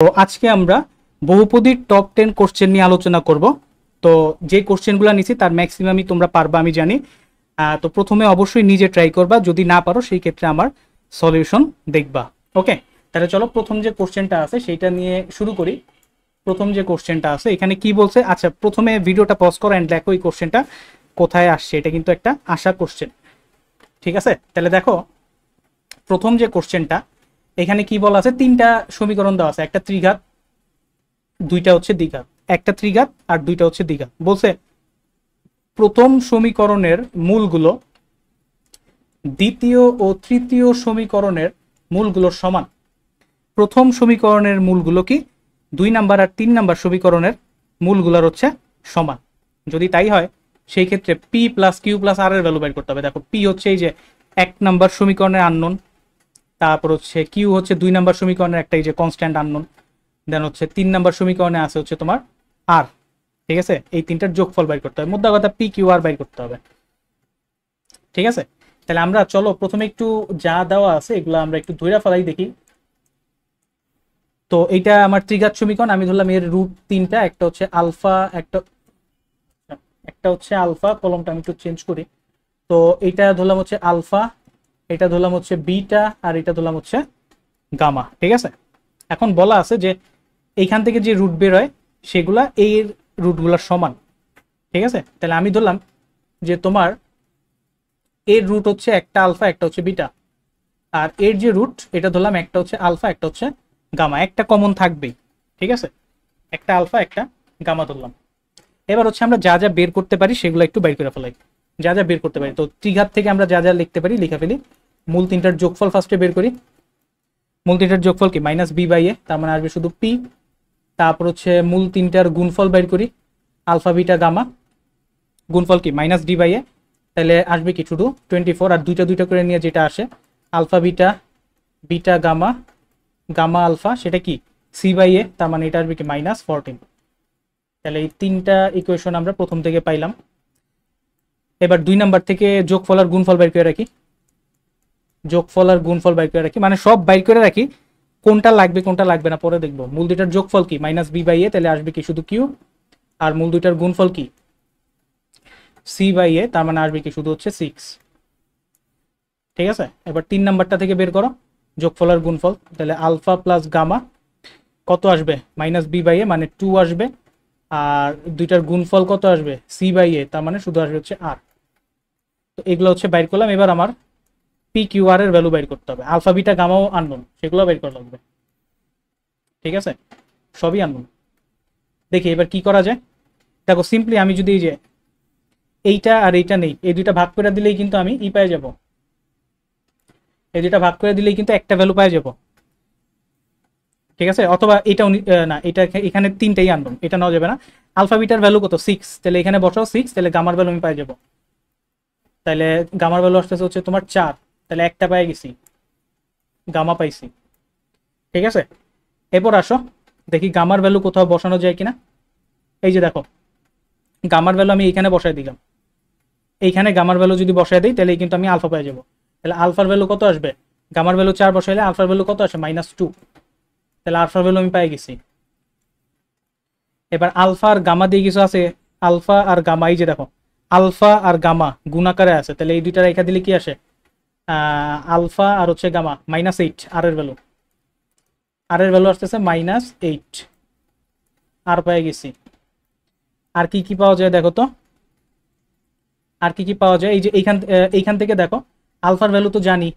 তো আজকে আমরা বহুপদীর টপ 10 কোশ্চেন নিয়ে আলোচনা করব। তো যে কোশ্চেনগুলো নিছি তার ম্যাক্সিমামই তোমরা পারবা আমি জানি। তো প্রথমে অবশ্যই নিজে ট্রাই করবা, যদি না পারো সেই ক্ষেত্রে আমার সলিউশন দেখবা। ওকে, তাহলে চলো প্রথম যে কোশ্চেনটা আছে সেইটা নিয়ে শুরু করি। প্রথম যে কোশ্চেনটা আছে এখানে কি বলছে, আচ্ছা প্রথমে ভিডিওটা পজ করো এন্ড দেখো এই কোশ্চেনটা কোথায় আসছে। এটা কিন্তু একটা আশা কোশ্চেন, ঠিক আছে? তাহলে দেখো প্রথম যে কোশ্চেনটা এখানে কি বলা আছে, তিনটা সমীকরণ দেওয়া আছে, একটা ত্রিঘাত, দুইটা হচ্ছে দ্বিঘাত, একটা ত্রিঘাত আর দুইটা হচ্ছে দ্বিঘাত। বলছে প্রথম সমীকরণের মূলগুলো দ্বিতীয় ও তৃতীয় সমীকরণের মূলগুলোর সমান। প্রথম সমীকরণের মূলগুলো কি 2 নাম্বার আর 3 নাম্বার সমীকরণের মূলগুলোর হচ্ছে সমান। যদি তাই হয় সেই ক্ষেত্রে পি প্লাস কিউ প্লাস আর এর ভ্যালু বের করতে হবে। দেখো পি হচ্ছে এই যে 1 নাম্বার সমীকরণের আননোন, তারপর হচ্ছে কিউ হচ্ছে 2 নাম্বার সমীকরণের একটা এই যে কনস্ট্যান্ট আননোন, দেন হচ্ছে 3 নাম্বার সমীকরণে আছে হচ্ছে তোমার আর। ঠিক আছে, এই তিনটার যোগফল বের করতে হবে, মোদ্দা কথা পি কিউ আর বের করতে হবে। ঠিক আছে, তাহলে আমরা চলো প্রথমে একটু যা দেওয়া আছে এগুলো আমরা একটু ধইরা ফেলাই দেখি। তো এইটা আমার ত্রিঘাত সমীকরণ, আমি ধরলাম এর রুট তিনটা, একটা হচ্ছে আলফা, একটা হচ্ছে আলফা, কলমটা আমি একটু চেঞ্জ করি। তো এইটা ধরলাম হচ্ছে আলফা, এটা ধরলাম হচ্ছে বিটা, আর এটা ধরলাম হচ্ছে গামা। ঠিক আছে, এখন বলা আছে যে এইখান থেকে যে রুট বের হয় সেগুলা এর রুটগুলোর সমান। ঠিক আছে, তাহলে আমি ধরলাম যে তোমার এর রুট হচ্ছে একটা আলফা একটা হচ্ছে বিটা, আর এর যে রুট এটা ধরলাম একটা হচ্ছে আলফা একটা হচ্ছে গামা, একটা কমন থাকবেই। ঠিক আছে, একটা আলফা একটা গামা ধরলাম। এবার হচ্ছে আমরা যা যা বের করতে পারি সেগুলো একটু বের করে ফেলাই, যা যা বের করতে পারি। তো ত্রিঘাত থেকে আমরা যা যা লিখতে পারি লিখে ফেলি। মূল তিনটার যোগফল ফার্স্টে বের করি। মূল তিনটার যোগফল কি মাইনাস বি বাই এ, তার মানে আসবে শুধু পি। তারপর হচ্ছে মূল তিনটার গুণফল বের করি, আলফা বিটা গামা, গুণফল কি মাইনাস ডি বাই এ, তাহলে আসবে কি শুধু 24। আর দুইটা দুইটা করে নিয়ে যেটা আসে alpha beta, beta gamma, gamma alpha, সেটা কি সি বাই এ, তার মানে এটা আসবে কি মাইনাস 14। তাহলে এই তিনটা ইকুয়েশন আমরা প্রথম থেকে পাইলাম। এবার 2 নাম্বার থেকে যোগফল আর গুণফল বের করে রাখি, যোগফল আর গুণফল বের করে রাখি, মানে সব বের করে রাখি, কোনটা লাগবে কোনটা লাগবে না পরে দেখবো। মূল দুইটার যোগফল কি মাইনাস বি বাই এ, তাহলে আসবে কি শুধু কিউ। আর মূল দুইটার গুণফল কি সি বাই এ, তার মানে আসবে কি শুধু হচ্ছে 6। ঠিক আছে, এবার 3 নাম্বারটা থেকে বের করো যোগফল আর গুণফল, তাহলে আলফা প্লাস গামা কত আসবে মাইনাস বি বাই এ, মানে 2 আসবে। আর দুইটার গুণফল কত আসবে সি বাই এ, তার মানে শুধু আসবে হচ্ছে আর। তো এগুলো হচ্ছে বাইর করলাম। এবার আমার পি কিউ আর এর ভ্যালু বাইর করতে হবে। আলফা বিটা গামাও আননোন, সেগুলো বাইর করা লাগবে। ঠিক আছে, সবই আননোন। দেখি এবার কি করা যায়। দেখো সিম্পলি আমি যদি এই যে এইটা আর এইটা নেই, এই দুইটা ভাগ করে দিলেই কিন্তু আমি ই পেয়ে যাব, এই দুইটা ভাগ করে দিলেই কিন্তু একটা ভ্যালু পেয়ে যাব। ঠিক আছে, অথবা এটাও না, এটা এখানে তিনটাই আননোন, এটা নেওয়া যাবে না। আলফা বিটার ভ্যালু কত 6, তাহলে এখানে বসাও 6, তাহলে গামার ভ্যালু আমি পেয়ে যাব। তাহলে গামার ভ্যালু আসতেছে হচ্ছে তোমার 4, তাহলে একটা পেয়ে গেছি, গামা পাইছি। ঠিক আছে, এরপর আসো দেখি গামার ভ্যালু কোথাও বসানো যায় কিনা। এই যে দেখো গামার ভ্যালু আমি এইখানে বসাই দিলাম, এইখানে গামার ভ্যালু যদি বসাই দিই তাহলে কিন্তু আমি আলফা পেয়ে যাবো। তাহলে আলফার ভ্যালু কত আসবে, গামার ভ্যালু 4 বসাইলে আলফার ভ্যালু কত আসে -2, তাহলে আলফার ভ্যালু আমি পেয়ে গেছি। এবার আলফা আর গামা দিয়ে কিছু আছে, আলফা আর গামা, এই যে দেখো আলফা আর গামা গুণাকারে আছে, তাহলে এই দুইটা রেখা দিলে কি আসে আলফা আর হচ্ছে গামা -8, আর এর ভ্যালু, আর এর ভ্যালু আসতেছে -8, আর পেয়ে গেছি। আর কি কি পাওয়া যায় দেখো তো, আর কি কি পাওয়া যায়, এই যে এইখান থেকে দেখো আলফার ভ্যালু তো জানি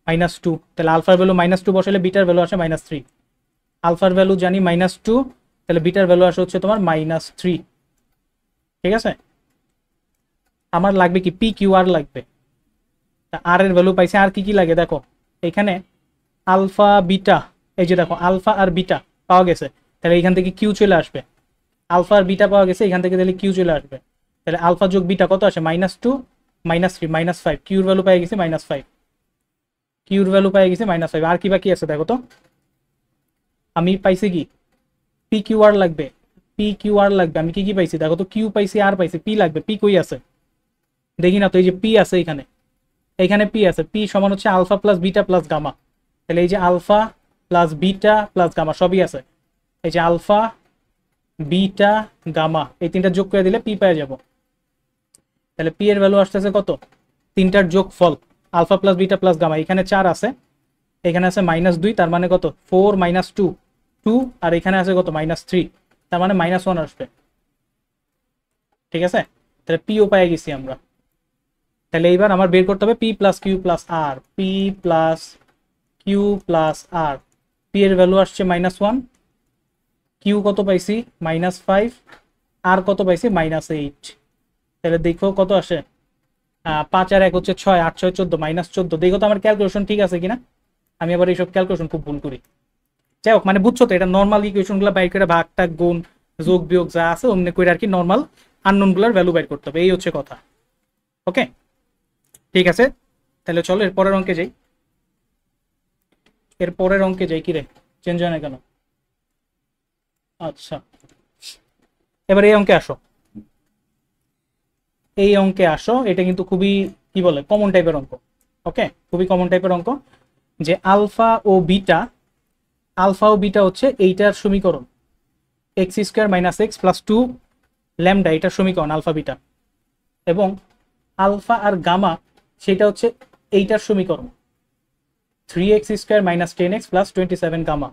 -2, তাহলে আলফার ভ্যালু -2 বসালে বিটার ভ্যালু আসে -3। আলফার ভ্যালু জানি -2, তাহলে বিটার ভ্যালু আসে হচ্ছে তোমার -3। ঠিক আছে, আমার লাগবে কি পি কিউ আর লাগবে, আর এর ভ্যালু পাইছে। আর কি কি লাগে দেখো, এখানে আলফা বিটা, এই যে দেখো আলফা আর বিটা পাওয়া গেছে, তাহলে এখান থেকে কিউ চলে আসবে। আলফা আর বিটা পাওয়া গেছে, এখান থেকে তাহলে কিউ চলে আসবে। তাহলে আলফা যোগ বিটা কত আসে -2, -3, -5, কিউর ভ্যালু পেয়ে গেছে -5, কিউর ভ্যালু পেয়ে গেছে -5। আর কি বাকি আছে দেখো তো, আমি পাইছি কি পি কিউ আর লাগবে, পি কিউ আর লাগবে। আমি কি কি পাইছি দেখো তো, কিউ পাইছি আর পাইছি, পি লাগবে। পি কই আছে দেখি না তো, এই যে পি আছে এখানে, এইখানে পি আছে, পি সমান হচ্ছে alpha plus beta plus gamma, তাহলে এই যে alpha plus beta plus gamma সবই আছে, এই যে আলফা বিটা গামা এই তিনটা যোগ করে দিলে পি পেয়ে যাব। তাহলে পি এর ভ্যালু আসতেছে কত, তিনটার যোগ ফল alpha plus beta plus gamma, এখানে 4 আছে, এখানে আছে -2, তার মানে কত 4 - 2 2, আর এখানে আছে কত -3, তার মানে -1 আসবে। ঠিক আছে, তাহলে পিও পেয়ে গেছি আমরা। তাহলে এইবার আমার বের করতে হবে পি প্লাস কিউ প্লাস আর, পি প্লাস কিউ প্লাস আর। পি এর ভ্যালু আসছে -1, কিউ কত পাইছি -5, আর কত পাইছি -8। তাহলে দেখো কত আসে, 5 আর 1 হচ্ছে 6, 8 6 14, -14। দেখো তো আমার ক্যালকুলেশন ঠিক আছে কিনা, আমি আবার এইসব ক্যালকুলেশন খুব ভুল করি। যাই হোক, মানে বুঝছো তো, এটা নর্মাল ইকুয়েশন গুলো বাইর করে ভাগ টাগ গুণ যোগ বিয়োগ যা আছে অমনি করে আর কি নর্মাল আননোন গুলার ভ্যালু বাইর করতে হবে, এই হচ্ছে কথা। ওকে, ঠিক আছে, তাহলে চলো এর পরের অঙ্কে যাই। এর পরের অঙ্কে যাই, কিরে চেঞ্জ হয় না কেন? আচ্ছা, এবার এই অঙ্কে আসো, এই অঙ্কে আসো। এটা কিন্তু খুবই কি বলে কমন টাইপের অঙ্ক। ওকে, খুবই কমন টাইপের অঙ্ক, যে আলফা ও বিটা হচ্ছে এইটার সমীকরণ, x² - x + 2 ল্যামডা, এটার সমীকরণ আলফা বিটা, এবং আলফা আর গামা সেটা হচ্ছে এইটার সমীকরণ, 3x² - 10x + 27 গামা,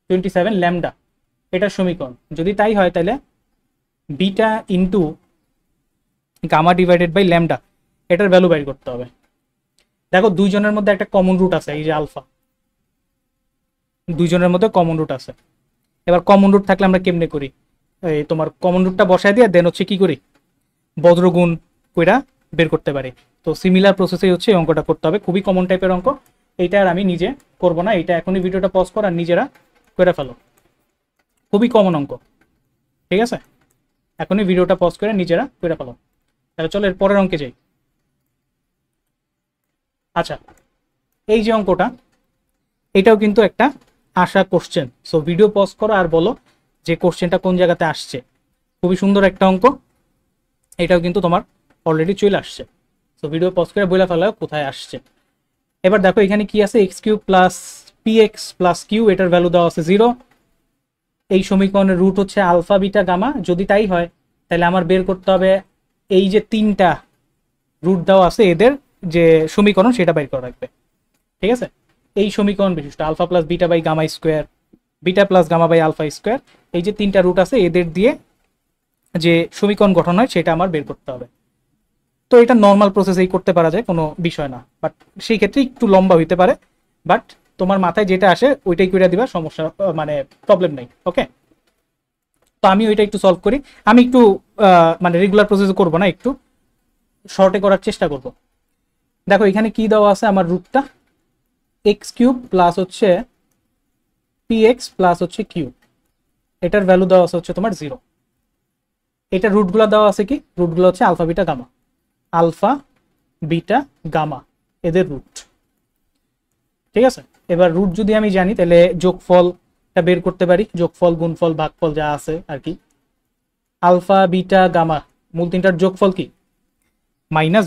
27 ল্যামডা, এটার সমীকরণ। যদি তাই হয় তাহলে beta into gamma divided by lambda, এটার ভ্যালু বাইর করতে হবে। দেখো দুইজনের মধ্যে একটা কমন রুট আছে, এই যে আলফা, দুইজনের মধ্যে কমন রুট আছে। এবার কমন রুট থাকলে আমরা কেমনে করি, এই তোমার কমন রুটটা বসায় দিয়ে দেন হচ্ছে কি করি, বজ্রগুণ কইরা বের করতে পারি। তো সিমিলার প্রসেসেই হচ্ছে এই অঙ্কটা করতে হবে, খুবই কমন টাইপের অঙ্ক। এইটা আর আমি নিজে করব না, এটা এখনই ভিডিওটা পজ কর আর নিজেরা করে ফেলো, খুবই কমন অঙ্ক। ঠিক আছে, এখনই ভিডিওটা পজ করে নিজেরা করে ফেলো। তাহলে চলো এর পরের অঙ্কে যাই। আচ্ছা, এই যে অঙ্কটা, এটাও কিন্তু একটা আসা কোশ্চেন। সো ভিডিও পজ করো আর বলো যে কোশ্চেনটা কোন জায়গাতে আসছে। খুবই সুন্দর একটা অঙ্ক, এটাও কিন্তু তোমার অলরেডি চলে আসছে। সো ভিডিও পজ করে বলে ফেলা কোথায় আসছে। এবার দেখো এখানে কি আছে, x³ + px + q, এটার ভ্যালু দেওয়া আছে 0। এই সমীকরণের রুট হচ্ছে আলফা বিটা গামা। যদি তাই হয় তাহলে আমার বের করতে হবে এই যে তিনটা রুট দেওয়া আছে এদের যে সমীকরণ সেটা বের করা রাখবে। ঠিক আছে, এই সমীকরণ বিশিষ্ট alpha plus beta by gamma square, beta plus gamma by alpha square, এই যে তিনটা রুট আছে এদের দিয়ে যে সমীকরণ গঠন হয় সেটা আমার বের করতে হবে। তো এটা নর্মাল প্রসেসেই করতে পারা যায়, কোনো বিষয় না, বাট সেই ক্ষেত্রে একটু লম্বা হইতে পারে, বাট তোমার মাথায় যেটা আসে ওইটাই করে দিবা, সমস্যা মানে প্রবলেম নেই। ওকে, তো আমি ওইটা একটু সলভ করি। আমি একটু মানে রেগুলার প্রসেস করব না, একটু শর্টে করার চেষ্টা করব। দেখো এখানে কি দেওয়া আছে, আমার রুটটা x³ প্লাস হচ্ছে px প্লাস হচ্ছে q, এটার ভ্যালু দেওয়া আছে হচ্ছে তোমার 0। এটা রুটগুলো দেওয়া আছে কি, রুটগুলো হচ্ছে alpha beta gamma, alpha beta gamma এদের রুট। ঠিক আছে, এবার রুট যদি আমি জানি তাহলে যোগফলটা বের করতে পারি, যোগফল গুণফল ভাগফল যা আছে আর কি। আলফা বিটা গামা মূল তিনটার যোগফল কি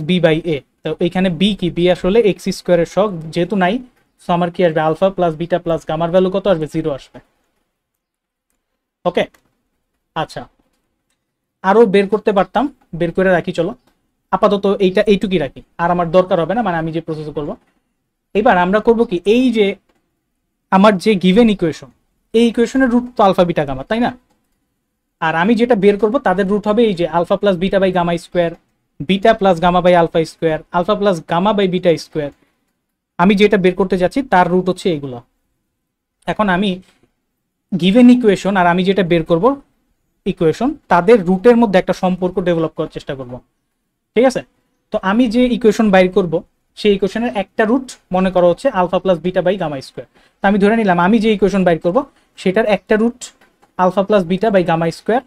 -b/a। তো এইখানে বি কি, বি আসলে x² এর সহগ, যেহেতু নাই সো আমার কি আসবে, আলফা প্লাস বিটা প্লাস গামার ভ্যালু কত আসবে, 0 আসবে। ওকে, আচ্ছা আরো বের করতে পারতাম, বের করে রাখি, চলো আপাতত এইটুকুই রাখি, আর আমার দরকার হবে না, মানে আমি যে প্রসেস করব। এবার আমরা করব কি, এই যে আমার যে গিভেন ইকুয়েশন, এই ইকুয়েশনের রুট তো আলফা বিটা গামা, তাই না? আর আমি যেটা বের করব তাদের রুট হবে এই যে alpha plus beta by gamma square, beta plus gamma by alpha square, alpha plus gamma by beta square. আমি যেটা বের করতে যাচ্ছি তার রুট হচ্ছে এগুলো। এখন আমি গিভেন ইকুয়েশন আর আমি যেটা বের করব ইকুয়েশন, তাদের রুটের মধ্যে একটা সম্পর্ক ডেভেলপ করার চেষ্টা করব। ঠিক আছে, তো আমি যে ইকুয়েশন বাইর করব সেই ইকুয়েশনের একটা রুট মনে করো হচ্ছে alpha plus beta by gamma square. তো আমি ধরে নিলাম আমি যে ইকুয়েশন বাইর করব সেটার একটা root alpha plus beta by gamma square,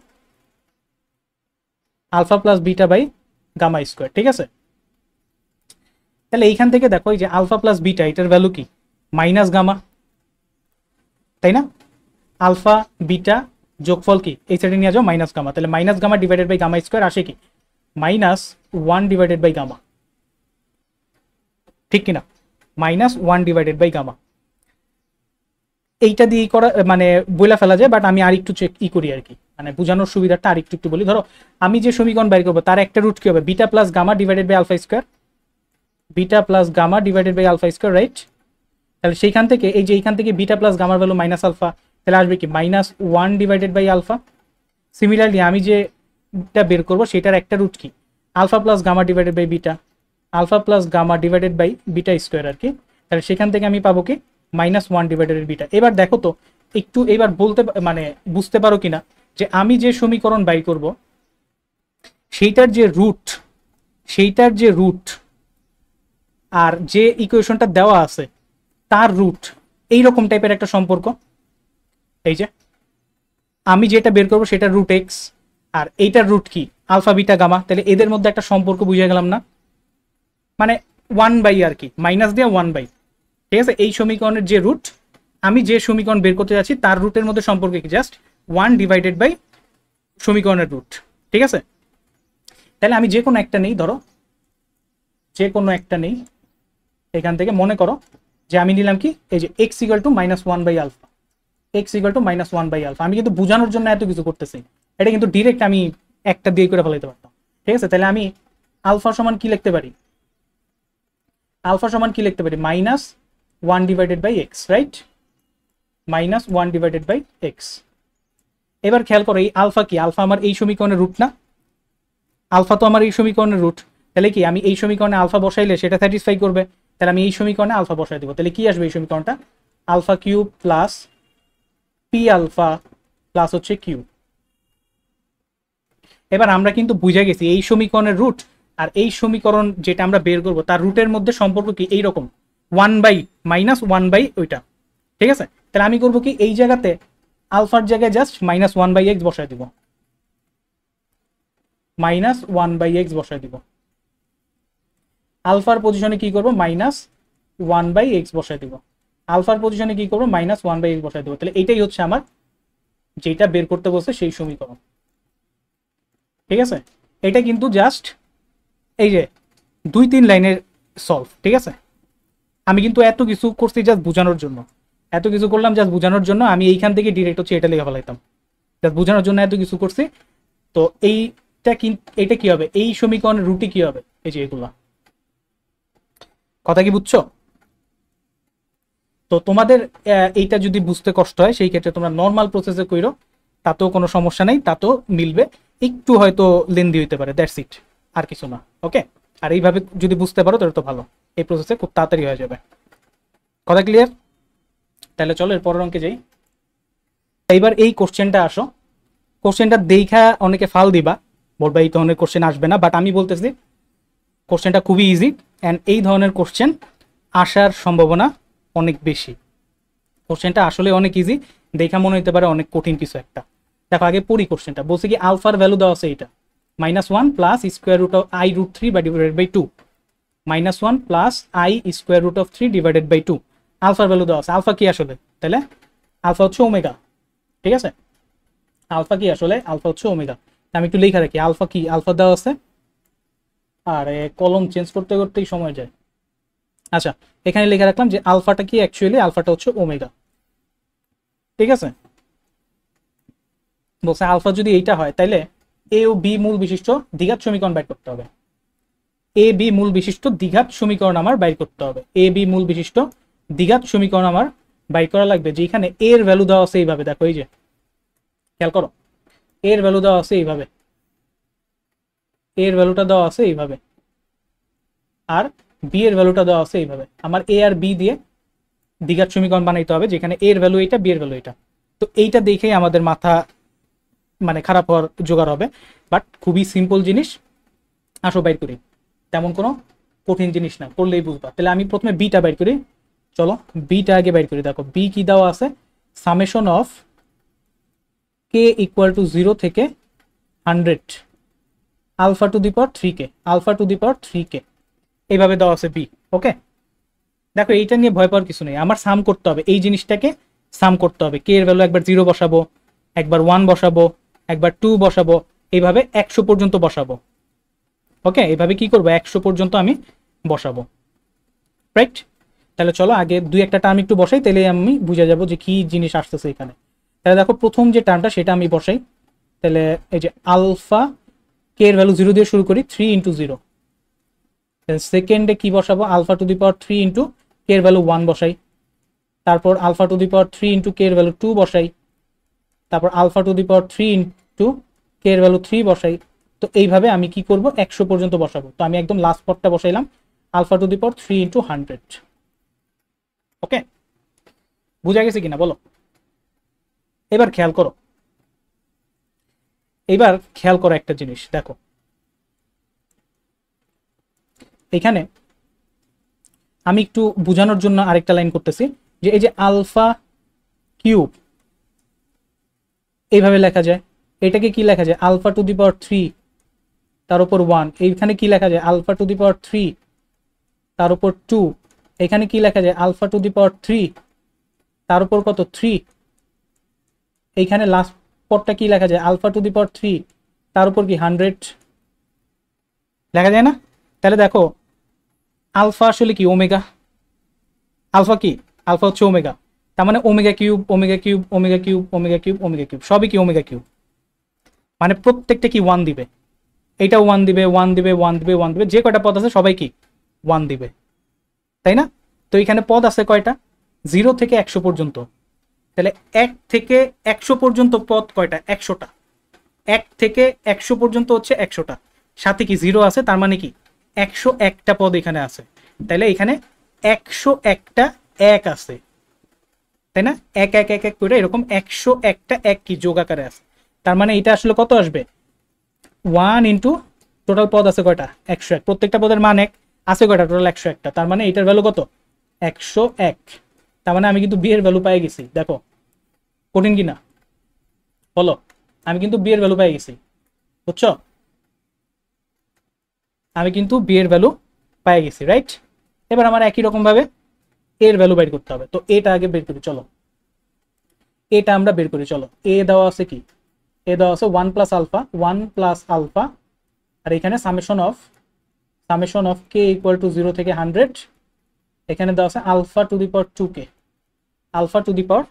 alpha plus beta by gamma square. ঠিক আছে, তাহলে এইখান থেকে দেখো এই যে আলফা প্লাস বিটা এটার ভ্যালু কি মাইনাস গামা, তাই না? আলফা বিটা যোগফল কি এই সাইডে নিয়ে যাও মাইনাস গামা, তাহলে minus gamma divided by gamma square আসে কি -1 ডিভাইডেড বাই গামা, ঠিক কিনা? -1 ডিভাইডেড বাই গামা। এইটা দিয়ে করা মানে বইলা ফেলা যায়, বাট আমি আর একটু চেক করি আর কি, মানে বোঝানোর সুবিধাটা আর একটু বলি। ধরো আমি যে সমীকরণ বের করবো তার একটা রুট কি হবে, beta plus gamma divided by alpha square, beta plus gamma divided by alpha square, right? তাহলে সেইখান থেকে এই যে এইখান থেকে বিটা প্লাস গামার ভ্যালু মাইনাস আলফা, তাহলে আসবে কি -1 ডিভাইডেড বাই আলফা। সিমিলারলি আমি যেটা বের করবো সেটার একটা রুট কি, alpha plus gamma divided by beta, alpha plus gamma divided by beta square আর কি। তাহলে সেখান থেকে আমি পাবো কি -1 ডিভাইডেড বাই বিটা। এবার দেখো তো একটু এবার বলতে মানে বুঝতে পারো কিনা যে আমি যে সমীকরণ বাই করব সেইটার যে রুট আর যে ইকুয়েশনটা দেওয়া আছে তার রুট এইরকম টাইপের একটা সম্পর্ক। এই যে আমি যেটা বের করবো সেটার রুট এক্স আর এইটার রুট কি আলফা বিটা গামা, তাহলে এদের মধ্যে একটা সম্পর্ক বুঝে গেলাম না, মানে 1/, আর কি মাইনাস দিয়ে 1/। ঠিক আছে, এই সমীকরণের যে রুট আমি যে সমীকরণ বের করতে যাচ্ছি তার রুটের মধ্যে সম্পর্ক কি জাস্ট 1 ডিভাইডেড বাই সমীকরণের রুট। ঠিক আছে, তাহলে আমি যে কোনো একটা নেই, ধরো যে কোনো একটা নেই, এখান থেকে মনে করো যে আমি নিলাম কি এই যে x = -1/α, x = -1/α। আমি কিন্তু বোঝানোর জন্য এত কিছু করতেছি, এটা কিন্তু ডিরেক্ট আমি একটা দিয়ে করে ফেলাইতে পারতাম। ঠিক আছে, তাহলে আমি আলফা সমান কি লিখতে পারি, আলফা সমান কি লিখতে পারি -1 divided by x, right? -1 divided by x। এবার খেয়াল করো এই আলফা কি, আলফা আমার এই সমীকরণের রুট না, আলফা তো আমার এই সমীকরণের রুট, তাহলে কি আমি এই সমীকরণে আলফা বসাইলে সেটা স্যাটিসফাই করবে, তাহলে আমি এই সমীকরণে আলফা বসাই দেবো। তাহলে কি আসবে এই সমীকরণটা, alpha cube plus P alpha plus হচ্ছে কিউ। এবার আমরা কিন্তু বুঝে গেছি এই সমীকরণের রুট আর এই সমীকরণ যেটা আমরা বের করবো তার রুটের মধ্যে সম্পর্ক কি এইরকম 1/, -1/, ওইটা। ঠিক আছে, তাহলে আমি করবো কি এই জায়গাতে আলফার জায়গায় জাস্ট -1/x বসাই দিব, -1/x বসাই দিব। আলফার পজিশনে কি করবো -1/x বসাই দিব, আলফার পজিশনে কি করবো -1/x বসাই দেবো। তাহলে এইটাই হচ্ছে আমার যেটা বের করতে বলছে সেই সমীকরণ। ঠিক আছে, এটা কিন্তু জাস্ট এই যে 2-3 লাইনের সলভ। ঠিক আছে, আমি কিন্তু এত কিছু করছি জাস্ট বোঝানোর জন্য, এত কিছু করলাম জাস্ট বোঝানোর জন্য, আমি এইখান থেকে ডিরেক্ট হচ্ছে এটা লিখে ফেলাইতাম, জাস্ট বোঝানোর জন্য এত কিছু করছি। তো এইটা কি হবে, এই সমীকরণের রুটই কি হবে, এই যে এগুলা। কথা কি বুঝছো? তো তোমাদের এইটা যদি বুঝতে কষ্ট হয় সেই ক্ষেত্রে তোমরা নর্মাল প্রসেসে কইরো, তাতেও কোনো সমস্যা নেই, তাতেও মিলবে, একটু হয়তো লেন্দি হইতে পারে, দ্যাটস ইট, আর কিছু না। ওকে, আর এইভাবে যদি বুঝতে পারো তাহলে তো ভালো, এই প্রসেসে খুব তাড়াতাড়ি হয়ে যাবে। কথা ক্লিয়ার? তাহলে চলো এর পরের অঙ্কে যাই। এইবার এই কোশ্চেনটা আসো, কোশ্চেনটা দেখা অনেকে ফাল দিবা, বলবা এই ধরনের কোশ্চেন আসবে না, বাট আমি বলতেছি কোশ্চেনটা খুবই ইজি অ্যান্ড এই ধরনের কোশ্চেন আসার সম্ভাবনা অনেক বেশি। কোশ্চেনটা আসলে অনেক ইজি, দেখা মনে হতে পারে অনেক কঠিন কিছু একটা। দেখো আগে পড়ি কোশ্চেনটা, বলছে কি আলফার ভ্যালু দেওয়া আছে এইটা -1 plus square root of i√3 divided by 2, -1 plus i√3 divided by 2 আলফার ভ্যালু দেওয়া আছে। আলফা কি আসলে, তাহলে আলফা হচ্ছে ওমেগা। ঠিক আছে, আলফা কি আসলে, আলফা হচ্ছে ওমেগা। আমি একটু লেখা রাখি আলফা কি, আলফা দেওয়া আছে, আর কলম চেঞ্জ করতে করতেই সময় যায়। আচ্ছা, এখানে লিখে রাখলাম যে আলফাটা কি, অ্যাকচুয়ালি আলফাটা হচ্ছে ওমেগা। ঠিক আছে, বলছে আলফা যদি এইটা হয় তাহলে এ ও বি মূল বিশিষ্ট দ্বিঘাত সমীকরণ বাইর করতে হবে, এ বি মূল বিশিষ্ট দ্বিঘাত সমীকরণ আমার বাইর করতে হবে, এ বি মূল বিশিষ্ট দ্বিঘাত সমীকরণ আমার বাইর করা লাগবে। যেখানে এর ভ্যালু দেওয়া আছে এইভাবে, দেখো এই যে খেয়াল করো, এর ভ্যালু দেওয়া আছে এইভাবে, এর ভ্যালুটা দেওয়া আছে এইভাবে, আর বি এর ভ্যালুটা দেওয়া আছে এইভাবে। আমার এ আর বি দিয়ে দ্বিঘাত সমীকরণ বানাইতে হবে যেখানে এর ভ্যালু এটা, বি এর ভ্যালু এটা। তো এইটা দেখেই আমাদের মাথা মানে খারাপ হওয়ার জোগাড় হবে, বাট খুবই সিম্পল জিনিস, আসো বাইর করি, তেমন কোনো কঠিন জিনিস না, করলেই বুঝবা। তাহলে আমি প্রথমে বিটা বাইর করি, চলো বিটা আগে বাইর করি। দেখো বি কি দেওয়া আছে, সামেশন অফ কে = 0 থেকে 100 alpha to the power 3k, alpha to the power 3k এইভাবে দেওয়া আছে বি। ওকে, দেখো এইটা নিয়ে ভয় পাওয়ার কিছু নেই, আমার সাম করতে হবে, এই জিনিসটাকে সাম করতে হবে। কে এর ভ্যালু একবার 0 বসাবো, একবার 1 বসাবো, একবার 2 বসাবো, এইভাবে 100 পর্যন্ত বসাবো। ওকে, এইভাবে কি করবো 100 পর্যন্ত আমি বসাবো, রাইট? তাহলে চলো আগে দুই একটা টার্ম একটু বসাই, তাহলে আমি বুঝে যাব যে কি জিনিস আসতেছে এখানে। তাহলে দেখো প্রথম যে টার্মটা সেটা আমি বসাই। তাহলে এই যে আলফা কে এর ভ্যালু 0 দিয়ে শুরু করি, 3 ইন্টু 0। সেকেন্ডে কি বসাবো, alpha to the power 3 into k এর ভ্যালু 1 বসাই। তারপর alpha to the power 3 into k এর ভ্যালু 2 বসাই। তারপর alpha to the power 3 into k এর ভ্যালু 3 বসাই। তো এইভাবে আমি কি করব, 100 পর্যন্ত বসাবো। তো আমি একদম লাস্ট পদটা বসাইলাম, alpha to the power 3 into 100। Okay, বুঝা গেছে কিনা বলো? এবার খেয়াল করো, একটা জিনিস দেখো, এখানে আমি একটু বোঝানোর জন্য আরেকটা লাইন করতেছি, যে এই যে আলফা কিউব এইভাবে লেখা যায়, এটাকে কি লেখা যায়, আলফা টু দি পাওয়ার 3 তার উপর 1। এইখানে কি লেখা যায়, আলফা টু দি পাওয়ার 3 তার উপর 2। এখানে কি লেখা যায়, আলফা টু দি পাওয়ার 3 তার উপর কত, 3। এইখানে লাস্ট পদটা কি লেখা যায়, আলফা টু দি পাওয়ার 3 তার উপর কি 100 লেখা যায় না? তাহলে দেখো আলফা আসলে কি, ওমেগা। আলফা কি, আলফা হচ্ছে ওমেগা। তার মানে omega cube, omega cube, omega cube, omega cube, omega cube, সবই কি ওমেগা কিউব। মানে প্রত্যেকটা কি 1 দিবে, এইটা 1 দিবে, 1 দিবে, 1 দিবে, 1 দিবে, যে কয়টা পদ আছে সবাই কি 1 দিবে, তাই না? তো এখানে পদ আছে কয়টা, 0 থেকে 100 পর্যন্ত। তাহলে 1 থেকে 100 পর্যন্ত পদ কয়টা, 100টা। 1 থেকে 100 পর্যন্ত হচ্ছে 100টা, সাথে কি 0 আছে, তার মানে কি 101টা পদ এখানে আছে। তাহলে এখানে 101টা 1 আছে, তাই না? 1 1 1 1 করে এরকম 101টা 1 কি যোগ আকারে আছে। তার মানে এটা আসলে কত আসবে, 1 ইন্টু টোটাল পদ আছে কয়টা, 101। প্রত্যেকটা পদের মান 1 আছে কয়টা, টোটাল 101টা। তার মানে এটার ভ্যালু কত, 101। তার মানে আমি কিন্তু বি এর ভ্যালু পেয়ে গেছি। দেখো কঠিন কিনা বলো, আমি কিন্তু বি এর ভ্যালু পেয়ে গেছি, বুঝছো? আমি কিন্তু বি এর ভ্যালু পেয়ে গেছি, রাইট? এবার আমার একই রকম ভাবে এর ভ্যালু বের করতে হবে। তো এটা আগে বের করি, চলো এটা আমরা বের করি। চলো, এ দেওয়া আছে কি, এ দেওয়া আছে 1 প্লাস আলফা, 1 প্লাস আলফা, আর এখানে summation of k equal to 0 থেকে 100। এখানে দেওয়া আছে alpha to the power 2k, alpha to the power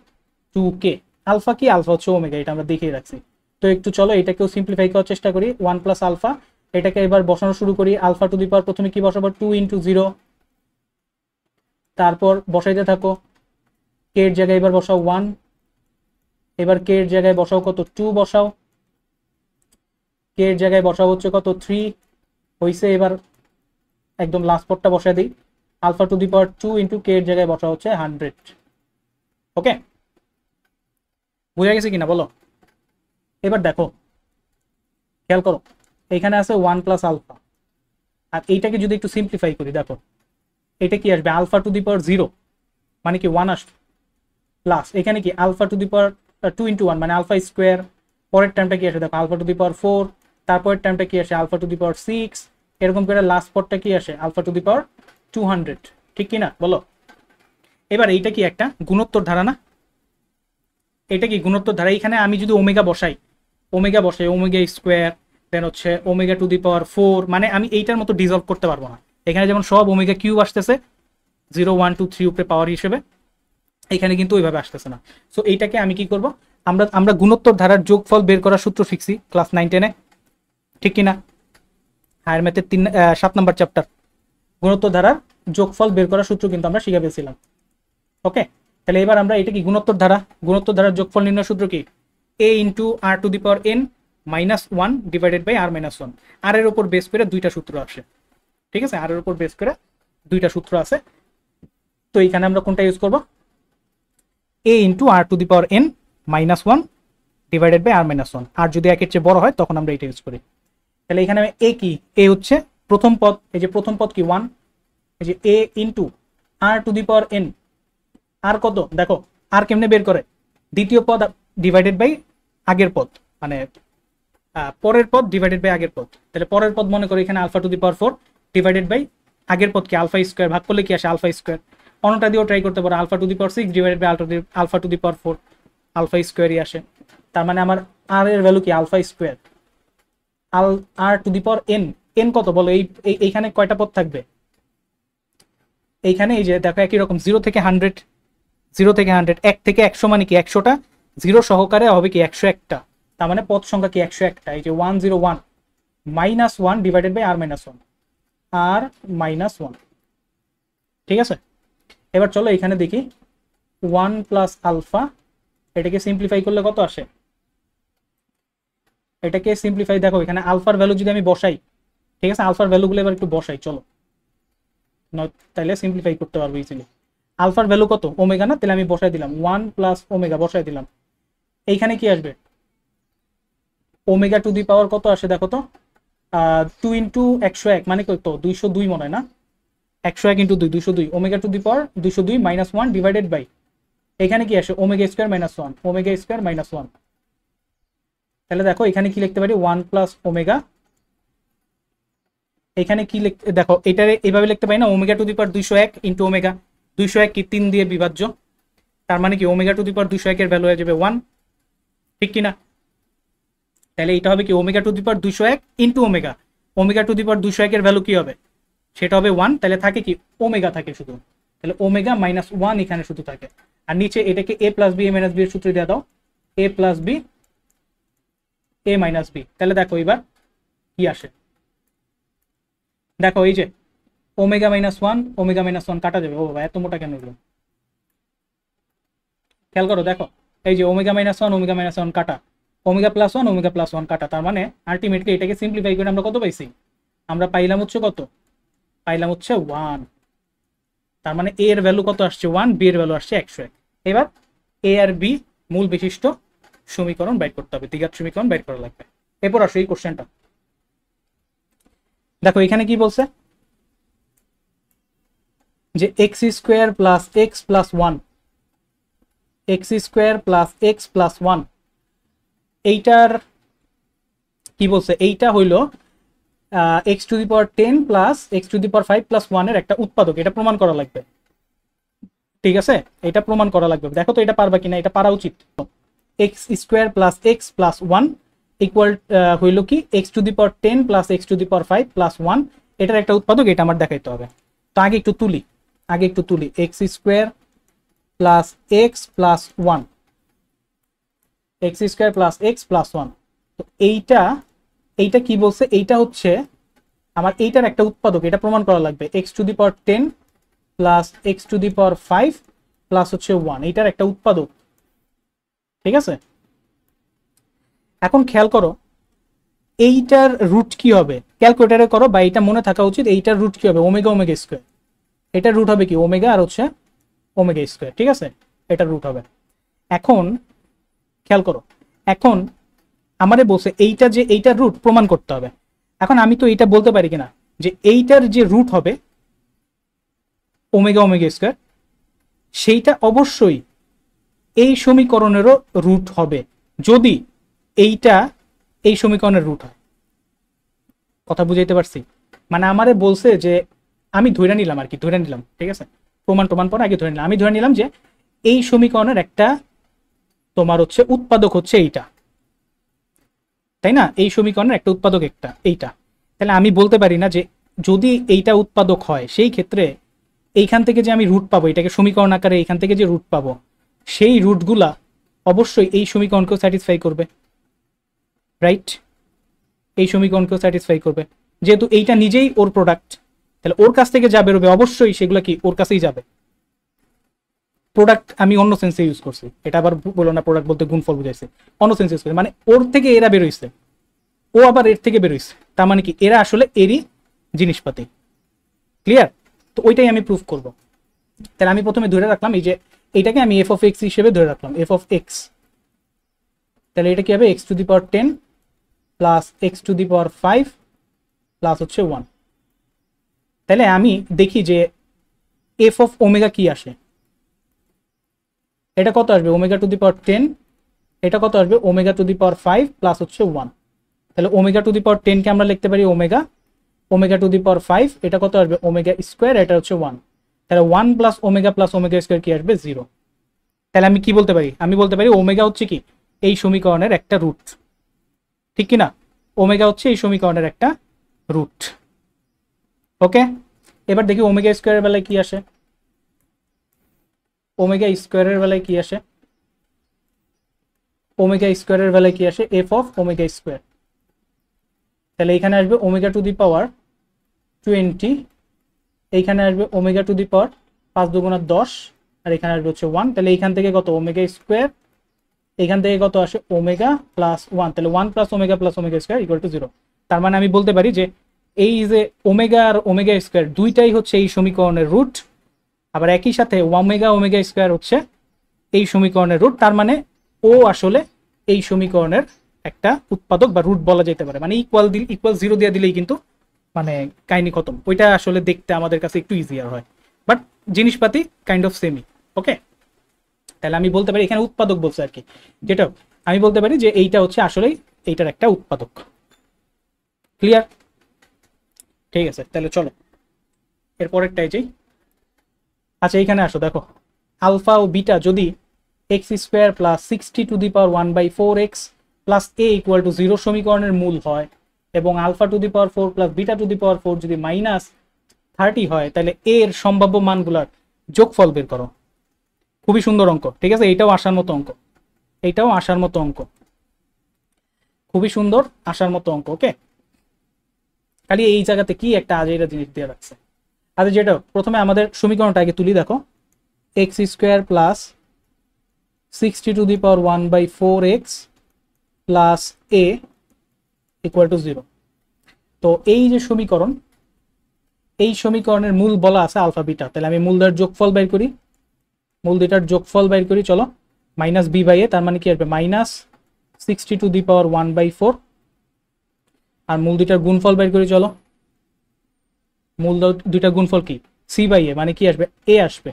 2k। Alpha কি, আলফা হচ্ছে ওমেগা, এটা আমরা দেখিয়ে রাখছি। তো একটু চলো এটাকেও সিম্পলিফাই করার চেষ্টা করি। 1 প্লাস আলফা, এটাকে এবার বসানো শুরু করি। আলফা টু দি পাওয়ার প্রথমে কি বসাবো, 2 ইন্টু 0। তারপর বসাইতে থাকো, কে এর জায়গায় এবার বসাও 1, এবার কে এর জায়গায় বসাও কত, 2 বসাও। কে এর জায়গায় বসাও হচ্ছে কত, 3 হইছে। এবার একদম লাস্ট পদটা বসায় দিই, alpha to the power 2 into k এর জায়গায় বসা হচ্ছে 100। ওকে, বুঝা গেছে কিনা বলো? এবার দেখো খেয়াল করো, এখানে আছে 1 প্লাস আলফা, আর এইটাকে যদি একটু সিম্পলিফাই করি, দেখো এটা কি আসবে, আলফা টু দি পাওয়ার 0 মানে কি 1 আসবে, প্লাস এখানে কি alpha to the power 2 into 1 মানে আলফা স্কোয়ার। পরের টাইমটা কি আসে, দেখো আলফা টু দি পাওয়ার 4। তারপরের টাইমটা কি আসে, আলফা টু দি পাওয়ার 6। এরকম করে লাস্ট পদটা কি আসে, আলফা টু দি পাওয়ার 200। ঠিক কি না বলো? এবার এইটা কি একটা গুণোত্তর ধারা না, এটা কি গুণোত্তর ধারা। এখানে আমি যদি ওমেগা বসাই, ওমেগা স্কোয়ার, দেন হচ্ছে ওমেগা টু দি পাওয়ার 4, মানে আমি এইটার মতো ডিজলভ করতে পারবো না। এখানে যেমন সব ওমেগা কিউব আসতেছে 0 1 2 3 উপরে পাওয়ার হিসেবে, এখানে কিন্তু ওইভাবে আসতেছে না। সো এইটাকে আমি কি করব, আমরা গুণোত্তর ধারার যোগফল বের করার সূত্র শিখছি ক্লাস 9 10-এ, ঠিক কিনা? হায়ার ম্যাথের 7 নম্বর চ্যাপ্টার, গুণোত্তর ধারার যোগফল বের করার সূত্র কিন্তু আমরা শিখে ফেলছিলাম। ওকে, তাহলে এবার আমরা এটা কি গুণোত্তর ধারার যোগফল নির্ণয় সূত্র কি, a into r to the power n minus 1 divided by r minus 1। আর এর উপর বেস করে দুইটা সূত্র আসে, ঠিক আছে? আর এর উপর বেস করে দুইটা সূত্র আছে। তো এখানে আমরা কোনটা ইউজ করব, a into r to the power n minus 1 divided by r minus 1। আর যদি একের চেয়ে বড় হয় তখন আমরা এটা ইউজ করি। তাহলে এখানে a কি, a হচ্ছে প্রথম পদ, এই যে প্রথম পদ কি 1, এই যে a into r to the power n। আর কত দেখো, আর কেমনে বের করে, দ্বিতীয় পদ ডিভাইডেড বাই আগের পদ, মানে পরের পদ ডিভাইডেড বাই আগের পদ। তাহলে পরের পদ মনে করি এখানে alpha to the power 4 divided by আগের পদ কি আলফা স্কোয়ার, ভাগ করলে কি আসে আলফা স্কোয়ার। অন্যটা দিয়েও ট্রাই করতে পারো, alpha to the power 6 divided by alpha to the power 4, alpha স্কোয়ারই আসে। তার মানে আমার আর এর ভ্যালু কি alpha square, r to the power n। n কত বলো, এইখানে কয়টা পদ থাকবে, এইখানে এই যে দেখো একই রকম 0 থেকে 100, 0 থেকে 100, 1 থেকে 100 মানে কি 100টা, 0 সহকারে হবে কি 101টা, তার মানে পদ সংখ্যা কি 101টা। এই যে 101 -1 ডিভাইডেড বাই r-1, r-1, ঠিক আছে। এবার চলো এখানে দেখি 1 প্লাস আলফা, এটাকে সিম্পলিফাই করলে কত আসে, এটাকে সিম্পলিফাই দেখো এখানে আলফার ভ্যালু যদি আমি বসাই, ঠিক আছে, আলফার ভ্যালুগুলো এবার একটু বসাই চলো, তাইলে সিম্পলিফাই করতে পারবো ইজিলি। আলফার ভ্যালু কত, ওমেগা না, তাহলে আমি বসাই দিলাম 1 প্লাস ওমেগা বসাই দিলাম। এইখানে কি আসবে, ওমেগা টু দি পাওয়ার কত আসে দেখো তো, 2 ইন্টু 101 মানে কত 202 মনে হয় না, 101 into 2 202, omega to the power 202 -1 divided by, এখানে কি আসে ওমেগা স্কোয়ার -1, ওমেগা স্কোয়ার -1। তাহলে দেখো এখানে কি লিখতে পারি 1 প্লাস ওমেগা, এখানে কি লিখতে দেখো এটা এইভাবে লিখতে পারি না, omega to the power 201 into omega, 201 কি 3 দিয়ে বিভাজ্য, তার মানে কি ওমেগা টু দি পাওয়ার 201 এর ভ্যালু হয়ে যাবে 1, ঠিক কিনা। তাহলে এটা হবে কি omega to the power 201 into omega, omega to the power 201 এর ভ্যালু কি হবে, সেটা হবে 1, তাহলে থাকে কি ওমেগা থাকে শুধু, তাহলে ওমেগা -1 এখানে শুধু থাকে। আর নিচে এটাকে a plus b a minus b এর সূত্রে দিয়ে দাও, a plus b a minus b, তাহলে দেখো এবার কি আসে, দেখো এই যে ওমেগা -1 ওমেগা -1 কাটা যাবে, ও বাবা এত মোটা কেন হলো, খেয়াল করো দেখো এই যে ওমেগা -1 ওমেগা -1 কাটা, ওমেগা প্লাস 1 ওমেগা প্লাস 1 কাটা, তার মানে আলটিমেটলি এটাকে সিম্পলিফাই করে আমরা কত পাইছি, আমরা পাইলাম হচ্ছে কত, পাইলাম হচ্ছে 1, তার মানে a এর ভ্যালু কত আসছে 1, b এর ভ্যালু আসছে 101। এবার a আর b মূল বিশিষ্ট সমীকরণ বাইর করতে হবে, দ্বিঘাত সমীকরণ বাইর করা লাগবে। এরপর আসো এই কোশ্চেনটা দেখো, এখানে কি বলছে যে x square plus x plus 1, x square plus x plus 1, এইটার কি বলছে, এইটা হইলো x two the power 10 plus x two the power 5 plus 1 এর একটা উৎপাদক, এটা প্রমাণ করা লাগবে, ঠিক আছে, এটা প্রমাণ করা লাগবে। দেখো তো এটা পারবা কিনা, এটা পারা উচিত। X square plus x plus 1 equal হইল কি x two the power 10 plus x two the power 5 plus 1, এটার একটা উৎপাদক, এটা আমার দেখাইতে হবে। তো আগে একটু তুলি x square plus x plus 1, x square plus x plus 1, তো এইটা কি বলছে, এইটা হচ্ছে আমার এইটার একটা উৎপাদক, এটা প্রমাণ করা লাগবে, x two the power 10 plus x two the power 5 plus হচ্ছে 1, এইটার একটা উৎপাদক, ঠিক আছে। এখন খেয়াল করো এইটার রুট কি হবে, ক্যালকুলেটরে করো, বা এটা মনে থাকা উচিত, এইটার রুট কি হবে ওমেগা ওমেগা স্কোয়ার, এটার রুট হবে কি ওমেগা আর হচ্ছে ওমেগা স্কোয়ার, ঠিক আছে, এটার রুট হবে। এখন খেয়াল করো, এখন আমারে বলছে এইটা যে এইটার রুট প্রমাণ করতে হবে। এখন আমি তো এইটা বলতে পারি কিনা যে এইটার যে রুট হবে ওমেগা ওমেগা স্কোয়ার, সেইটা অবশ্যই এই সমীকরণেরও রুট হবে, যদি এইটা এই সমীকরণের রুট হয়। কথা বুঝাইতে পারছি, মানে আমারে বলছে যে আমি ধরে নিলাম আর কি, ধরে নিলাম, ঠিক আছে, প্রমাণ পরে আগে ধরে নিলাম, আমি ধরে নিলাম যে এই সমীকরণের একটা তোমার হচ্ছে উৎপাদক হচ্ছে এইটা, তাই না, এই সমীকরণের একটা উৎপাদক একটা এইটা, তাহলে আমি বলতে পারি না যে যদি এইটা উৎপাদক হয় সেই ক্ষেত্রে এইখান থেকে যে আমি রুট পাবো, এটাকে সমীকরণ আকারে এইখান থেকে যে রুট পাবো, সেই রুটগুলা অবশ্যই এই সমীকরণকেও স্যাটিসফাই করবে, রাইট, এই সমীকরণকেও স্যাটিসফাই করবে, যেহেতু এইটা নিজেই ওর প্রোডাক্ট, তাহলে ওর কাছ থেকে যা বেরোবে অবশ্যই সেগুলো কি ওর কাছেই যাবে। প্রোডাক্ট আমি অন্য সেন্সে ইউজ করছি, এটা আবার বলো না প্রোডাক্ট বলতে গুণফল বুঝাইছে, অন্য সেন্সে ইউজ করছি, মানে ওর থেকে এরা বেরোইছে, ও আবার এর থেকে বেরোইছে, তার মানে কি এরা আসলে এরই জিনিসপাতি, ক্লিয়ার। তো ওইটাই আমি প্রুফ করব। তাহলে আমি প্রথমে ধরে রাখলাম এই যে এইটাকে আমি এফ অফ এক্স হিসেবে ধরে রাখলাম, এফ অফ এক্স, তাহলে এটা কি হবে x two the power 10 plus x two the power 5 plus হচ্ছে 1। তাহলে আমি দেখি যে এফ অফ ওমেগা কি আসে, এটা কত আসবে ওমেগা টু দি পাওয়ার 10, এটা কত আসবে omega to the power 5 plus হচ্ছে 1, তাহলে ওমেগা টু দি পাওয়ার 10 কে আমরা লিখতে পারি ওমেগা, ওমেগা টু দি পাওয়ার 5 এটা কত আসবে ওমেগা স্কোয়ার, এটা হচ্ছে 1, তাহলে 1 প্লাস ওমেগা স্কোয়ার কি আসবে 0। তাহলে আমি কি বলতে পারি, আমি বলতে পারি ওমেগা হচ্ছে কি এই সমীকরণের একটা রুট, ঠিক কি না, ওমেগা হচ্ছে এই সমীকরণের একটা রুট। ওকে, এবার দেখি ওমেগা স্কোয়ারের বেলায় কি আসে, ওমেগা স্কোয়ারের বেলায় কি আসে, ওমেগা স্কোয়ারের বেলায় কি আসে, এফ অফ ওমেগা স্কোয়ার। তাহলে এখানে আসবে ওমেগা টু দি পাওয়ার 20, এইখানে আসবে ওমেগা টু দি পাওয়ার 5 দুগুণা 10, আর এখানে আসবে হচ্ছে 1। তাহলে এইখান থেকে কত, ওমেগা স্কোয়ার, এখান থেকে কত আসে, ওমেগা প্লাস 1। তাহলে 1 plus omega square equal to 0। তার মানে আমি বলতে পারি যে এই যে ওমেগা আর ওমেগা স্কোয়ার দুইটাই হচ্ছে এই সমীকরণের রুট, আবার একই সাথে ওমেগা স্কোয়ার হচ্ছে এই সমীকরণের রুট। তার মানে ও আসলে এই সমীকরণের একটা উৎপাদক বা রুট বলা যেতে পারে। মানে ইকুয়াল 0 দিয়ে দিলেই কিন্তু মানে কাহিনী খতম। ওইটা আসলে দেখতে আমাদের কাছে একটু ইজিয়ার হয়, বাট জিনিসপাতি কাইন্ড অফ সেমি। ওকে, তাহলে আমি বলতে পারি এখানে উৎপাদক বলছে আর কি, যেটা আমি বলতে পারি যে এইটা হচ্ছে আসলেই এইটার একটা উৎপাদক। ক্লিয়ার? ঠিক আছে, তাহলে চলো এরপরেরটাই যাই। আচ্ছা এইখানে আসো, দেখো আলফা ও বিটা যদি x square plus 60 to the power 1/4x plus a equal to 0 সমীকরণের মূল হয়, এবং alpha to the power 4 plus beta to the power 4 যদি -30 হয়, তাহলে a এর সম্ভাব্য মানগুলোর যোগফল বের করো। খুবই সুন্দর অঙ্ক, ঠিক আছে? এইটাও আসার মতো অঙ্ক, এইটাও আসার মতো অঙ্ক, খুবই সুন্দর আসার মতো অঙ্ক। ওকে, খালি এই জায়গাতে কি একটা আজেইরা জিনিস দিয়ে রাখছে। আচ্ছা যেটা প্রথমে আমাদের সমীকরণটা আগে তুলি, দেখো x square plus 60 to the power 1/4x plus a equal to 0। তো এই যে সমীকরণ, এই সমীকরণের মূল বলা আছে আলফা বিটা। তাহলে আমি মূল দুটার যোগফল বের করি, মূল দুটার যোগফল বের করি। চলো মাইনাস বি বাই এ, তার মানে কি আসবে -60 টু দি পাওয়ার 1/4, আর মূল দুটার গুণফল বের করি। চলো মূল দুইটা গুণফল কি, সি বাই এ, মানে কি আসবে, এ আসবে।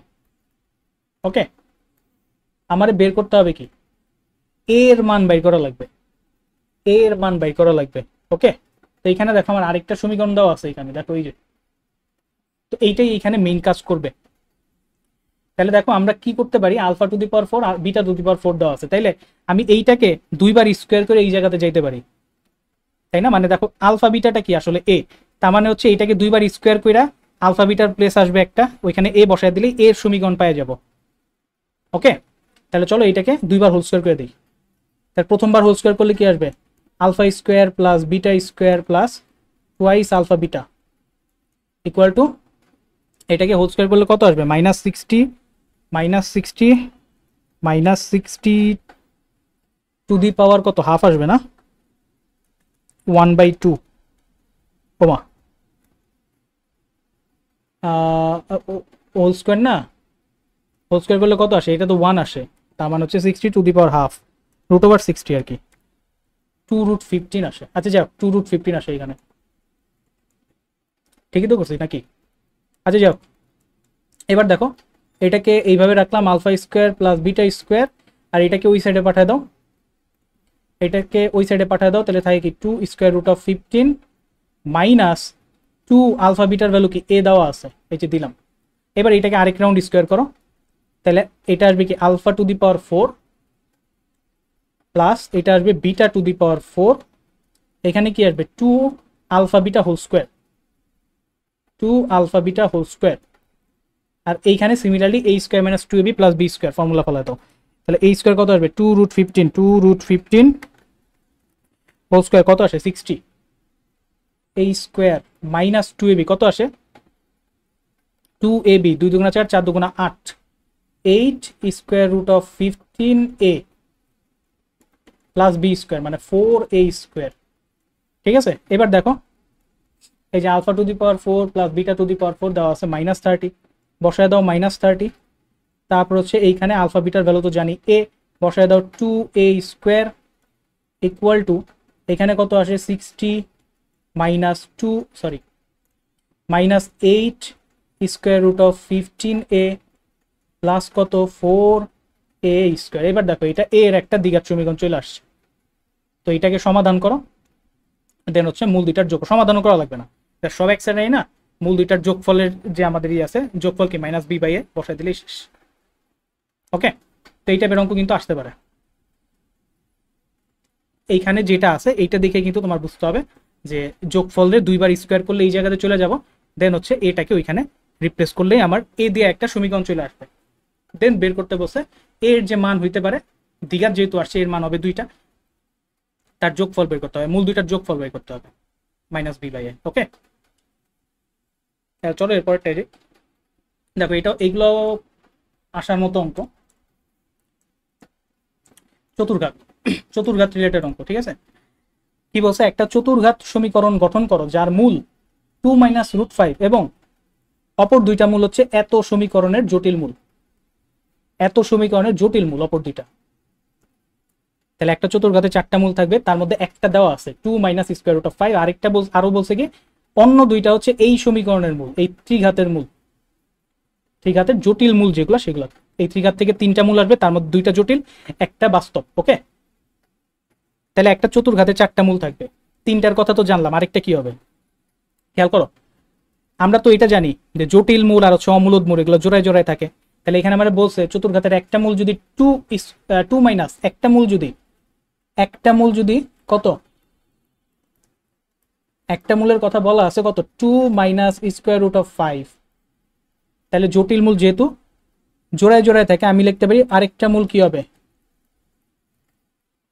ওকে, আমারে বের করতে হবে কি, এর মান বের করা লাগবে, এর মান বের করা লাগবে। ওকে, তো এখানে দেখো আমার আরেকটা সমীকরণ দেওয়া আছে এখানে, দেখো এই যে, তো এইটাই এখানে মেইন কাজ করবে। তাহলে দেখো আমরা কি করতে পারি, আলফা টু দি পাওয়ার 4 আর বিটা টু দি পাওয়ার 4 দেওয়া আছে, তাইলে আমি এইটাকে দুইবার স্কোয়ার করে এই জায়গাতে যাইতে পারি, তাই না? মানে দেখো আলফা বিটাটা কি আসলে এ, তার মানে হচ্ছে এইটাকে দুইবার স্কোয়ার করে আলফা বিটার প্লেস আসবে একটা, ওইখানে এ বসায় দিলেই এর সমীকরণ পাওয়া যাব। ওকে, তাহলে চলো এইটাকে দুইবার হোল স্কোয়ার করে দিই। তার প্রথমবার হোল স্কোয়ার করলে কি আসবে, alpha square plus beta square plus twice alpha beta equal to, এটাকে হোল স্কোয়ার করলে কত আসবে, -60 টু দি পাওয়ার কত, হাফ আসবে না, 1/2। ওমা হোল স্কোয়ার না, হোল স্কোয়ার করলে কত আসে, এটা তো 1 আসে, তার মানে হচ্ছে 60 টু দি পাওয়ার হাফ √60 আর কি, 2√15 আসে। আচ্ছা যাও 2√15 আসে এখানে, ঠিকই তো করছি নাকি? আচ্ছা যাও, এবার দেখো এটাকে এইভাবে রাখলাম, alpha square plus beta square, আর এটাকে ওই সাইডে পাঠিয়ে দাও, এটাকে ওই সাইডে পাঠিয়ে দাও, তাহলে থাকে কি 2√15 মাইনাস 2 আলফা বিটার ভ্যালু কি এ দেওয়া আছে, এই যে দিলাম। এবার এটাকে আরেক রাউন্ড স্কোয়ার করো, তাহলে এটা আসবে কি alpha to the power 4 plus এটা আসবে বিটা টু দি পাওয়ার 4, এখানে কি আসবে 2 alpha beta whole square, 2 alpha beta whole square, আর এইখানে similarly a square minus 2ab plus b square formula ফেলা দাও। তাহলে a স্কোয়ার কত আসবে, 2√15 হোল স্কোয়ার কত আসে 60, a স্কোয়ার মাইনাস 2ab কত আসে 2ab, 2 দুগুণা 4, 4 দুগুণা 8, 8 square root of 15a plus b square মানে 4a স্কোয়ার। ঠিক আছে, এবার দেখো এই যে alpha to the power 4 plus beta to the power 4 দেওয়া আছে -30, বসায় দাও -30, তারপর হচ্ছে এইখানে আলফা বিটার ভ্যালু তো জানি এ, বসায় দাও 2a স্কোয়ার ইকুয়াল টু, এখানে কত আসে 60 -8 square root of 15a plus কত 4a স্কোয়ার। এবার দেখো এটা এর একটা দ্বিঘাত সমীকরণ চলে আসছে, তো এটাকে সমাধান করো, দেন হচ্ছে মূল দুইটার যোগ, সমাধানও করা লাগবে না, সব এক সাইডে না, মূল দুইটার যোগফলের যে আমাদের আছে যোগফল কি -b/a বসাই দিলেই শেষ। ওকে, তো এই টাইপের অঙ্ক কিন্তু আসতে পারে। এইখানে যেটা আছে এইটা দেখে কিন্তু তোমার বুঝতে হবে যে যোগফলের দুইবার স্কোয়ার করলে এই জায়গাতে চলে যাব, দেন হচ্ছে এটাকে ওইখানে রিপ্লেস করলেই আমার এ দিয়ে একটা সমীকরণ চলে আসবে। দেন বের করতে বসে এর যে মান হইতে পারে, দ্বিঘাত যেহেতু আসছে এর মান হবে 2টা, তার যোগফল বের করতে হবে, মূল দুইটার যোগফল বের করতে হবে -b/a। ওকে, চলো এরপরটা দেখো, এটা এইগুলো আসার মতো অঙ্ক, চতুর্ঘাত, চতুর্ঘাত রিলেটেড অঙ্ক, ঠিক আছে। কি বলছে, একটা চতুর্ঘাত সমীকরণ গঠন করো যার মূল 2 - √5 এবং অপর দুইটা মূল হচ্ছে এত সমীকরণের জটিল মূল, এত সমীকরণের জটিল মূল অপর দুইটা। তাহলে একটা চতুর্ঘাতে 4টা মূল থাকবে, তার মধ্যে একটা দেওয়া আছে 2 - √5, আরেকটা আরো বলছে কি অন্য দুইটা হচ্ছে এই সমীকরণের মূল, এই ত্রিঘাতের মূল, ত্রিঘাতের জটিল মূল যেগুলো সেগুলো। এই ত্রিঘাত থেকে 3টা মূল আসবে, তার মধ্যে 2টা জটিল, একটা বাস্তব। ওকে, তাহলে একটা চতুর্ঘাতে 4টা মূল থাকবে, 3টার কথা তো জানলাম, আরেকটা কি হবে খেয়াল করো। আমরা তো এটা জানি যে জটিল মূল আর হচ্ছে অমূলদ মূল এগুলো জোড়ায় জোড়ায় থাকে। তাহলে এখানে আমরা বলছে চতুর্ঘাতের একটা মূল যদি টু মাইনাস একটা মূল যদি কত, একটা মূলের কথা বলা আছে কত 2 - √5, তাহলে জটিল মূল যেহেতু জোড়ায় জোড়ায় থাকে আমি লিখতে পারি আরেকটা মূল কি হবে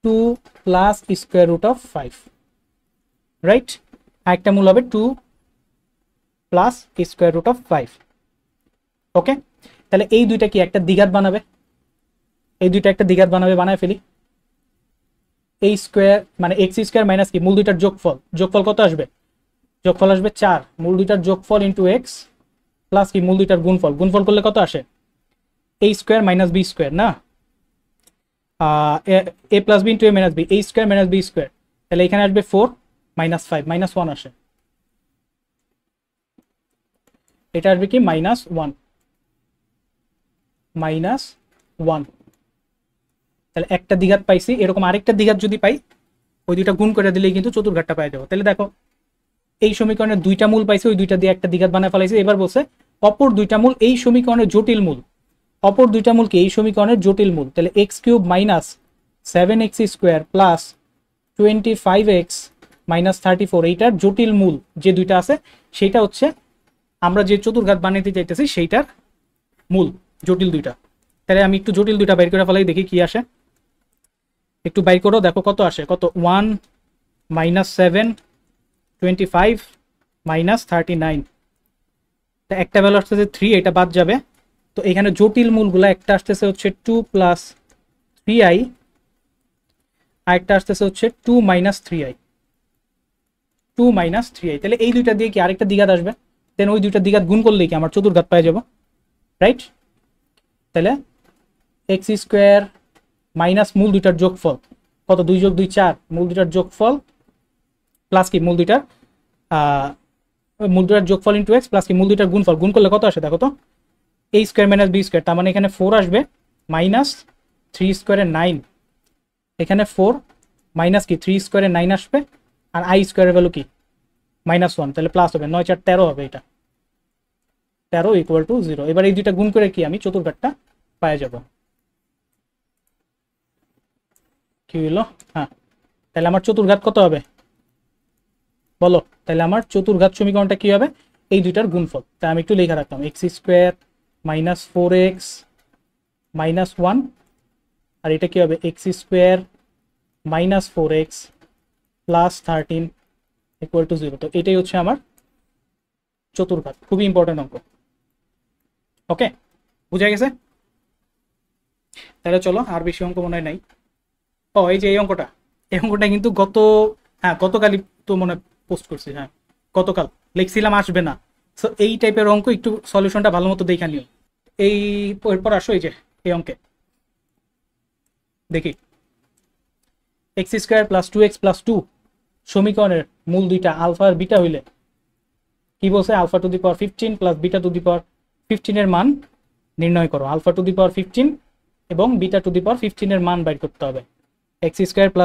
2 + √5, রাইট। আরেকটা মূল হবে 2 + √5। ওকে, তাহলে এই দুইটা কি একটা দ্বিঘাত বানাবে, এই দুইটা একটা দ্বিঘাত বানাবে, বানায় ফেলি। এই স্কোয়ার মানে x² মাইনাস কি মূল দুইটার যোগফল, যোগফল কত আসবে, যোগফল আসবে 4, মূল দুইটার যোগফল ইন্টু এক্স প্লাস কি মূল দুইটার গুণফল, গুণফল করলে কত আসে a² - b², না a + b * a - b, a² - b², তাহলে এখানে আসবে 4 - 5 -1 আসে, এটা আসবে কি -1 -1। তাহলে একটা দ্বিঘাত পাইছি, এরকম আরেকটা দ্বিঘাত যদি পাই ওই দুইটা গুণ করে দিলেই কিন্তু চতুর্ঘাতটা পাই যাবো। তাহলে দেখো এই সমীকরণের দুইটা মূল পাইছে, ওই দুইটা দিয়ে একটা দ্বিঘাত বানায় ফেলাইছে। এবার বলছে অপর দুইটা মূল এই সমীকরণের জটিল মূল, অপর দুইটা মূল কি এই সমীকরণের জটিল মূল, তাহলে x³ - 7x² প্লাস 25x - 34 এইটার জটিল মূল যে দুইটা আছে সেইটা হচ্ছে আমরা যে চতুর্ঘাত বানাইতে চাইতেছি সেইটার মূল জটিল দুইটা। তাহলে আমি একটু জটিল দুইটা বাইর করে ফেলাই, দেখি কি আসে, একটু বাইর করো, দেখো কত আসে, কত 1 - 7 25 - 39, একটা ভ্যালু আসতেছে 3, এটা বাদ যাবে। তো এখানে জটিল মূলগুলো একটা আসতেছে হচ্ছে 2 + 3i, আর একটা আসতেছে হচ্ছে 2 - 3i, 2 - 3i। তাহলে এই দুইটা দিয়ে কি আরেকটা দ্বিঘাত আসবে, দেন ওই দুইটা দ্বিঘাত গুণ করলেই কি আমার চতুর্ঘাত পাই যাব, রাইট। তাহলে x² মাইনাস মূল দুইটার যোগফল কত 2 + 2 4, মূল দুইটার যোগফল প্লাস কি মূল দুইটার যোগফল ইন্টু এক্স প্লাস কি মূল দুইটার গুণফল, গুণ করলে কত আসে দেখো তো a² - b², তার মানে এখানে 4 আসবে -3² 9, এখানে 4 মাইনাস কি 3² 9 আসবে, আর i² এর ভ্যালু কি -1, তাহলে প্লাস হবে 9 4 13 হবে, এটা 13 = 0। এবার এই দুইটা গুণ করে কি আমি চতুর্ঘাতটা পাই যাব, কি হলো, হ্যাঁ। তাহলে আমার চতুর্ঘাত কত হবে বলো, তাহলে আমার চতুর্ঘাত সমীকরণটা কি হবে এই দুইটার গুণফল। তাই আমি একটু লেখা রাখলাম x² - 4x - 1, আর এটা কি হবে x² - 4x + 13 = 0। তো এটাই হচ্ছে আমার চতুর্ঘাত, খুবই ইম্পর্টেন্ট অঙ্ক। ওকে, বুঝা গেছে। তাহলে চলো, আর বেশি অঙ্ক মনে হয় নাই। ও এই যে এই অঙ্কটা, এই অঙ্কটা কিন্তু গতকালই তো মনে পোস্ট করছি, হ্যাঁ গতকাল লিখছিলাম আসবে না। সো এই টাইপের অঙ্ক একটু সলিউশনটা ভালো মতো দেখা নিও। এই এরপর আসো এই যে এই অঙ্কে দেখি x² + 2x + 2 সমীকরণের মূল দুইটা আলফা আর বিটা হইলে কি বলছে, α⁵ প্লাস β⁵ এর মান নির্ণয় করো। α⁵ এবং β⁵ এর মান বাইর করতে হবে। x²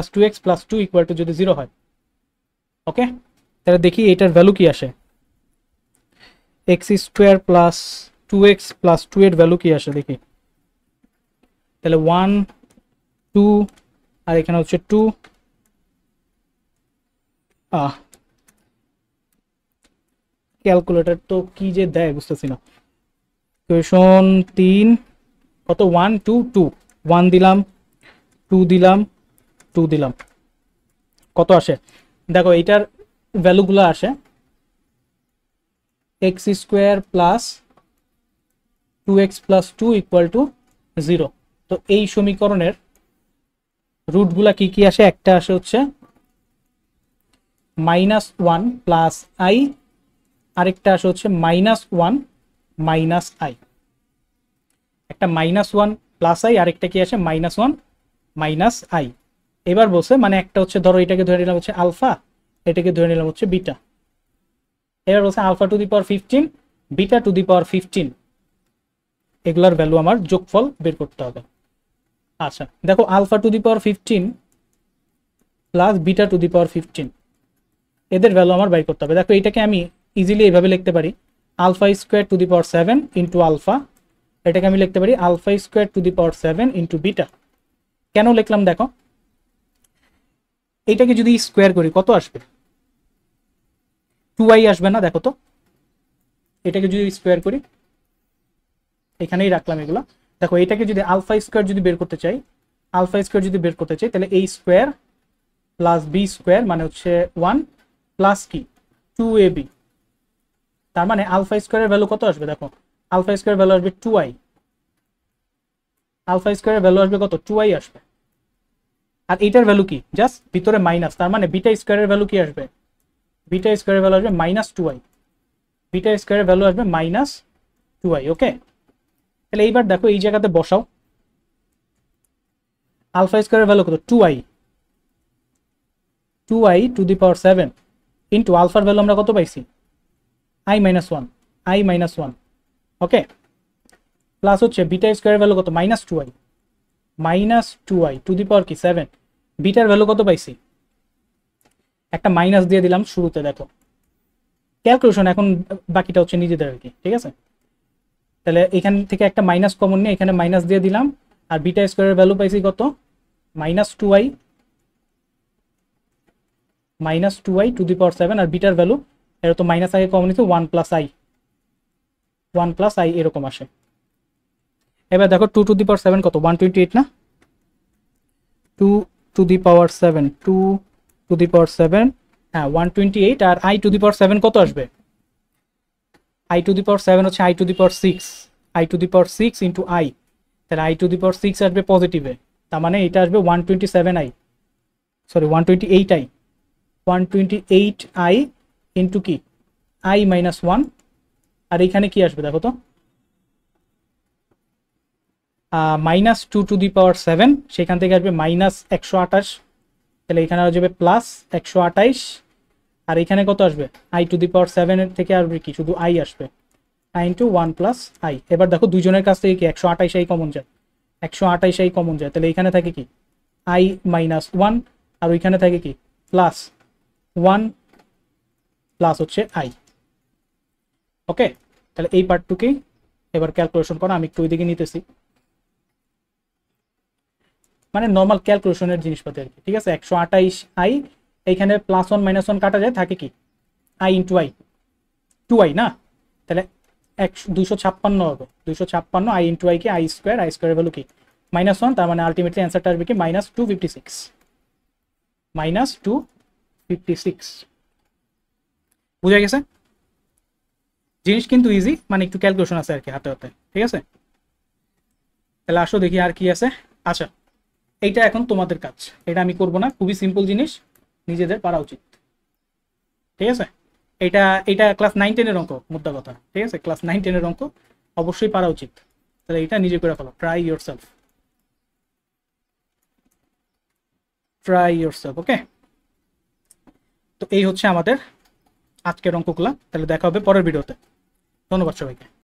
+ 2x + 2 = যদি 0 হয়। ওকে, তাহলে দেখি এটার ভ্যালু কি আসে, x² + 2x + 2 এর ভ্যালু কি আসে দেখি। তাহলে 1 2 আর এখানে হচ্ছে 2, ক্যালকুলেটর তো কি যে দেয় বুঝতেছি না। কোয়েশন 3 কত 1 2 2 1 দিলাম 2 দিলাম 2 দিলাম, কত আসে দেখো এইটার ভ্যালুগুলো আসে x square plus 2x plus 2 equal to 0। তো এই সমীকরণের রুটগুলা কি কি আসে, একটা আসে হচ্ছে -1 প্লাস i, আরেকটা আসে হচ্ছে -1 মাইনাস i, একটা -1 প্লাস i, আরেকটা কি আসে -1 মাইনাস i। এবার বলছে মানে একটা হচ্ছে ধরো এটাকে ধরে নিলাম হচ্ছে আলফা, এটাকে ধরে নিলাম হচ্ছে বিটা। এবার বলছে alpha to the power 15 beta to the power 15, এগুলার ভ্যালু আমার যোগফল বের করতে হবে। আচ্ছা দেখো alpha to the power 15 plus beta to the power 15 এদের ভ্যালু আমার বাই করতে হবে। দেখো এটাকে আমি ইজিলি এইভাবে লিখতে পারি alpha square to the power 7 into alpha, এটাকে আমি লিখতে পারি alpha square to the power 7 into beta. কেন লিখলাম দেখো, এইটাকে যদি স্কোয়ার করি কত আসবে, 2i আসবে না, দেখো তো এটাকে যদি স্কোয়ার করি, এখানেই রাখলাম এগুলো। দেখো এটাকে যদি আলফা স্কোয়ার যদি বের করতে চাই, আলফা স্কোয়ার যদি বের করতে চাই তাহলে a square plus b square মানে হচ্ছে 1 প্লাস কি 2ab, তার মানে আলফা স্কোয়ারের ভ্যালু কত আসবে দেখো, আলফা স্কোয়ার ভ্যালু আসবে 2i, আলফা স্কোয়ারের ভ্যালু আসবে কত 2i আসবে। আর এটার ভ্যালু কি জাস্ট ভিতরে মাইনাস, তার মানে বিটা স্কোয়ারের ভ্যালু কি আসবে, বিটা স্কোয়ারের ভ্যালু আসবে -2i, বিটা স্কোয়ারের ভ্যালু আসবে -2i। ওকে, তাহলে এইবার দেখো এই জায়গাতে বসাও আলফা স্কোয়ারের ভ্যালু কত 2i, 2i to the power 7 into আলফার ভ্যালু আমরা কত পাইছি i -1, i -1। ওকে, প্লাস হচ্ছে বিটা স্কোয়ারের ভ্যালু কত -2i, -2i টু দি পাওয়ার কি 7, বিটার ভ্যালু কত পাইছি, একটা মাইনাস দিয়ে দিলাম শুরুতে। দেখো ক্যালকুলেশন এখন বাকিটা হচ্ছে নিজেদের আর কি, ঠিক আছে। তাহলে এখান থেকে একটা মাইনাস কমন নিয়ে এখানে মাইনাস দিয়ে দিলাম, আর বিটা স্কোয়ারের ভ্যালু পাইছি কত -2i, -2i to the power 7, আর বিটার ভ্যালু এটা তো মাইনাস আগে কমন নিচ্ছে 1 প্লাস i, 1 প্লাস i এরকম আসে। এবার দেখো 2 টু দি পাওয়ার 7 কত 128 না, 2 two the power 7, 2 two the power 7 হ্যাঁ 128, আর i টু দি পাওয়ার 7 কত আসবে, i টু দি পাওয়ার 7 হচ্ছে i two the power 6, i two the power 6 into i, তাহলে i টু দি পাওয়ার 6 আসবে পজিটিভে, তার মানে এটা আসবে 127i, sorry 128i, 128i into কি i -1, আর এখানে কি আসবে দেখো তো -2 টু দি পাওয়ার 7, সেখান থেকে আসবে -128, তাহলে এখানে আসবে +128, আর এখানে কত আসবে i টু দি পাওয়ার 7 এর থেকে আসবে কি শুধু i আসবে, i ইন্টু 1 প্লাস i। এবার দেখো দুইজনের কাছ থেকে কি 128i কমন যায়, 128i কমন যায়, তাহলে এখানে থাকে কি i -1, আর ওইখানে থাকে কি +1 প্লাস হচ্ছে i। ওকে, তাহলে এই পার্টটুকেই এবার ক্যালকুলেশন করা, আমি একটু ওইদিকে নিতেছি, মানে নর্মাল ক্যালকুলেশনের জিনিসপাতি আর কি, ঠিক আছে। 128i এইখানে +1 -1 কাটা যায়, থাকে কি i ইন্টু i 2i না, তাহলে 256 হবে, 256 i ইন্টু i কি i স্কোয়ার, i স্কোয়ারের ভ্যালু কি -1, তার মানে আলটিমেটলি অ্যান্সারটা আসবে কি -256, -256। বুঝা গেছে, জিনিস কিন্তু ইজি, মানে একটু ক্যালকুলেশন আছে আর কি হাতে হাতে, ঠিক আছে। তাহলে আসো দেখি আর কি আছে। আচ্ছা এইটা এখন তোমাদের কাজ, এটা আমি করব না, খুবই সিম্পল জিনিস, নিজেদের পারা উচিত, ঠিক আছে। এটা এটা ক্লাস 9-10 এর অঙ্ক, মুদ্রা কথা, ঠিক আছে, ক্লাস 9-10 এর অঙ্ক অবশ্যই পারা উচিত। তাহলে এটা নিজে করে ফেলো, ট্রাই ইয়োরসেলফ, ওকে। তো এই হচ্ছে আমাদের আজকের অঙ্কগুলা, তাহলে দেখা হবে পরের ভিডিওতে। ধন্যবাদ সবাইকে।